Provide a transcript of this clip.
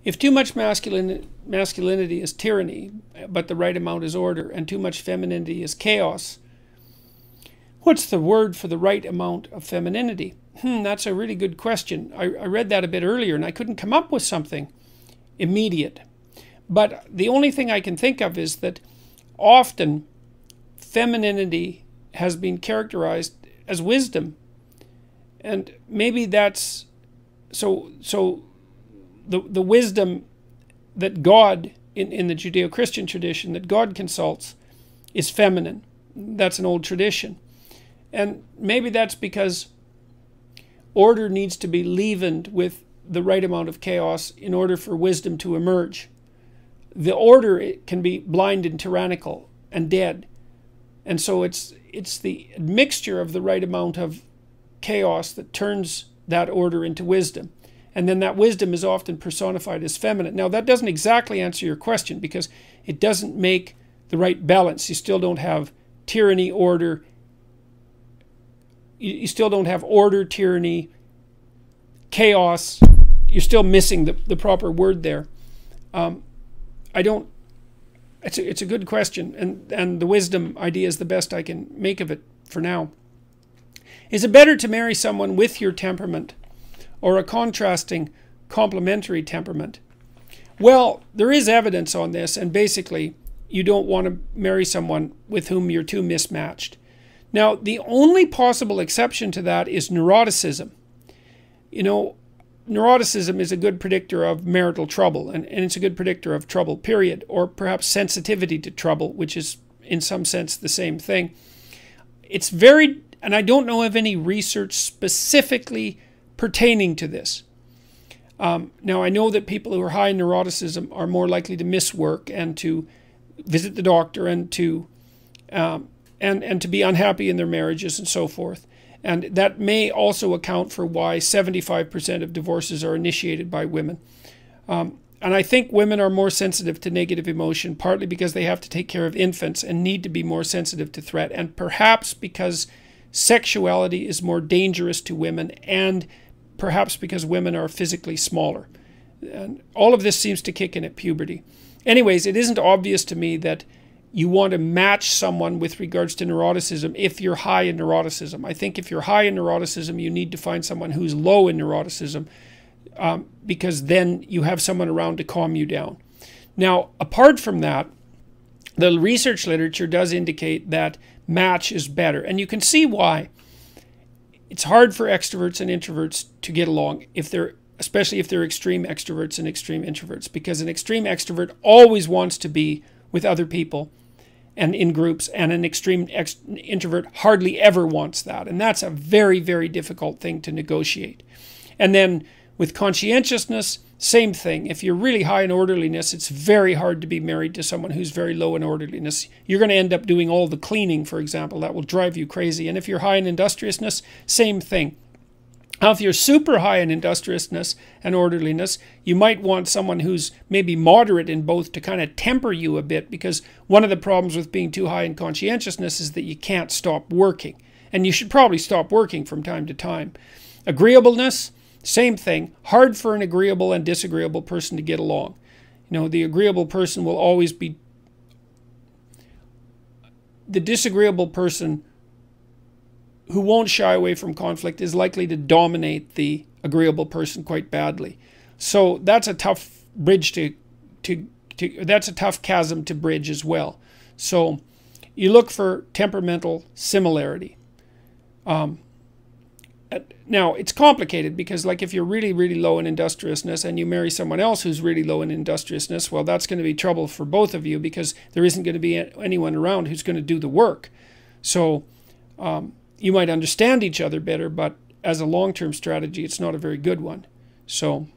If too much masculinity is tyranny, but the right amount is order, and too much femininity is chaos, what's the word for the right amount of femininity? That's a really good question. I read that a bit earlier, and I couldn't come up with something immediate. But the only thing I can think of is that often femininity has been characterized as wisdom. And maybe that's so the wisdom that God, in the Judeo-Christian tradition, that God consults is feminine. That's an old tradition. And maybe that's because order needs to be leavened with the right amount of chaos in order for wisdom to emerge. The order, it can be blind and tyrannical and dead. And so it's the mixture of the right amount of chaos that turns that order into wisdom. And then that wisdom is often personified as feminine. Now, that doesn't exactly answer your question, because it doesn't make the right balance. You still don't have tyranny, order. You still don't have order, tyranny, chaos. You're still missing the proper word there. It's a good question, and the wisdom idea is the best I can make of it for now. Is it better to marry someone with your temperament or a contrasting complementary temperament? Well, there is evidence on this, and basically you don't want to marry someone with whom you're too mismatched. Now, the only possible exception to that is neuroticism. You know, neuroticism is a good predictor of marital trouble, and it's a good predictor of trouble, period, or perhaps sensitivity to trouble, which is in some sense the same thing. It's very, and I don't know of any research specifically pertaining to this. Now, I know that people who are high in neuroticism are more likely to miss work and to visit the doctor and to be unhappy in their marriages and so forth. And that may also account for why 75% of divorces are initiated by women. And I think women are more sensitive to negative emotion, partly because they have to take care of infants and need to be more sensitive to threat, and perhaps because sexuality is more dangerous to women, and perhaps because women are physically smaller. And all of this seems to kick in at puberty. Anyways, it isn't obvious to me that you want to match someone with regards to neuroticism if you're high in neuroticism. I think if you're high in neuroticism, you need to find someone who's low in neuroticism, because then you have someone around to calm you down. Now, apart from that, the research literature does indicate that match is better. And you can see why. It's hard for extroverts and introverts to get along, especially if they're extreme extroverts and extreme introverts, because an extreme extrovert always wants to be with other people and in groups, and an extreme introvert hardly ever wants that. And that's a very, very difficult thing to negotiate. And then with conscientiousness, same thing. If you're really high in orderliness, it's very hard to be married to someone who's very low in orderliness. You're going to end up doing all the cleaning, for example. That will drive you crazy. And if you're high in industriousness, same thing. Now, if you're super high in industriousness and orderliness, you might want someone who's maybe moderate in both to kind of temper you a bit, because one of the problems with being too high in conscientiousness is that you can't stop working. And you should probably stop working from time to time. Agreeableness, same thing. Hard for an agreeable and disagreeable person to get along. You know, the agreeable person will always be... The disagreeable person who won't shy away from conflict is likely to dominate the agreeable person quite badly. So that's a tough bridge that's a tough chasm to bridge as well. So you look for temperamental similarity. Now, it's complicated because, like, if you're really, really low in industriousness and you marry someone else who's really low in industriousness, well, that's going to be trouble for both of you, because there isn't going to be anyone around who's going to do the work. So you might understand each other better, but as a long-term strategy, it's not a very good one. So